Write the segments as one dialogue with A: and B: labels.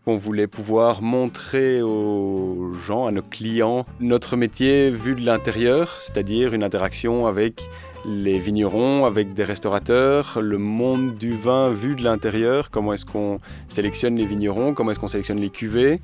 A: On voulait pouvoir montrer aux gens, à nos clients, notre métier vu de l'intérieur, c'est-à-dire une interaction avec les vignerons, avec des restaurateurs, le monde du vin vu de l'intérieur, comment est-ce qu'on sélectionne les vignerons, comment est-ce qu'on sélectionne les cuvées.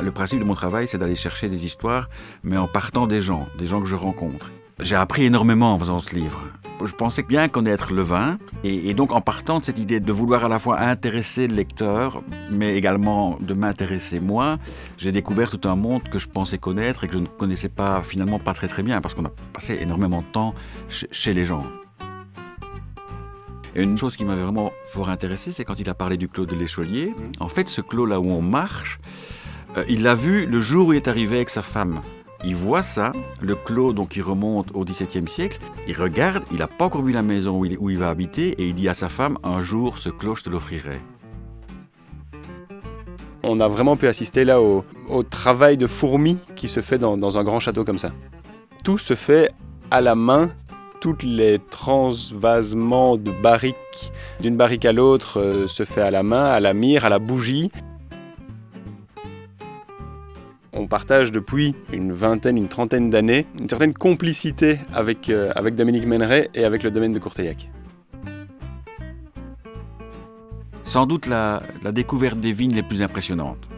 B: Le principe de mon travail, c'est d'aller chercher des histoires, mais en partant des gens que je rencontre. J'ai appris énormément en faisant ce livre. Je pensais bien connaître le vin, et donc en partant de cette idée de vouloir à la fois intéresser le lecteur, mais également de m'intéresser moi, j'ai découvert tout un monde que je pensais connaître et que je ne connaissais pas, finalement pas très bien, parce qu'on a passé énormément de temps chez les gens. Et une chose qui m'avait vraiment fort intéressé, c'est quand il a parlé du clos de l'Écholier. En fait, ce clos-là où on marche, il l'a vu le jour où il est arrivé avec sa femme. Il voit ça, le clos donc qui remonte au XVIIe siècle, il regarde, il n'a pas encore vu la maison où il va habiter et il dit à sa femme, un jour ce clos je te l'offrirai.
A: On a vraiment pu assister là au travail de fourmi qui se fait dans un grand château comme ça. Tout se fait à la main, tous les transvasements de barriques d'une barrique à l'autre se fait à la main, à la mire, à la bougie. On partage depuis une trentaine d'années une certaine complicité avec Dominique Méneret et avec le domaine de Courtaillac.
B: Sans doute la découverte des vignes les plus impressionnantes.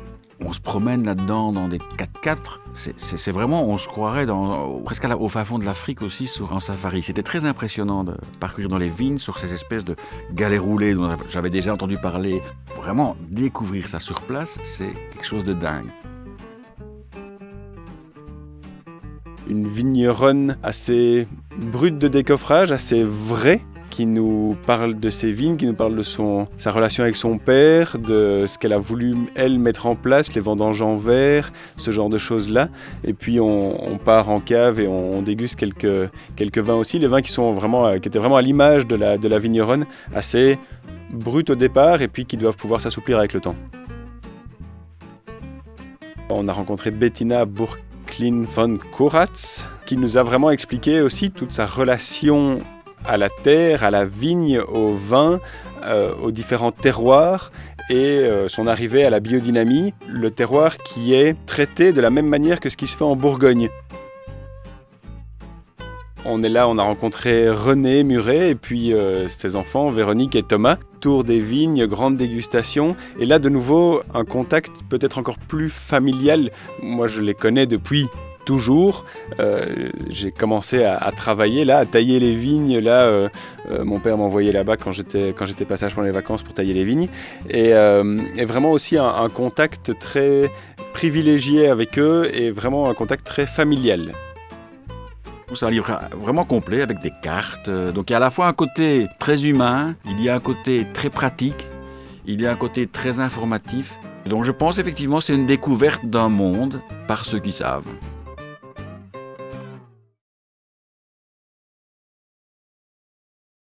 B: On se promène là-dedans dans des 4x4, c'est vraiment, on se croirait presque au fin fond de l'Afrique aussi sur un safari. C'était très impressionnant de parcourir dans les vignes sur ces espèces de galets roulés dont j'avais déjà entendu parler. Vraiment, découvrir ça sur place, c'est quelque chose de dingue.
A: Une vigneronne assez brute de décoffrage, assez vraie, qui nous parle de ses vignes, qui nous parle de sa relation avec son père, de ce qu'elle a voulu, elle, mettre en place, les vendanges en verre, ce genre de choses-là. Et puis on part en cave et on déguste quelques vins aussi, les vins qui étaient vraiment à l'image de la vigneronne, assez brutes au départ et puis qui doivent pouvoir s'assouplir avec le temps. On a rencontré Bettina Burklin von Koratz, qui nous a vraiment expliqué aussi toute sa relation à la terre, à la vigne, au vin, aux différents terroirs et son arrivée à la biodynamie, le terroir qui est traité de la même manière que ce qui se fait en Bourgogne. On est là, on a rencontré René Muret et puis ses enfants, Véronique et Thomas. Tour des vignes, grande dégustation. Et là, de nouveau, un contact peut-être encore plus familial. Moi, je les connais depuis toujours. J'ai commencé à travailler là, à tailler les vignes. Là, mon père m'envoyait là-bas quand j'étais passage pendant les vacances pour tailler les vignes. Et vraiment aussi un contact très privilégié avec eux et vraiment un contact très familial.
B: C'est un livre vraiment complet avec des cartes. Donc il y a à la fois un côté très humain, il y a un côté très pratique, il y a un côté très informatif. Donc je pense effectivement que c'est une découverte d'un monde par ceux qui savent.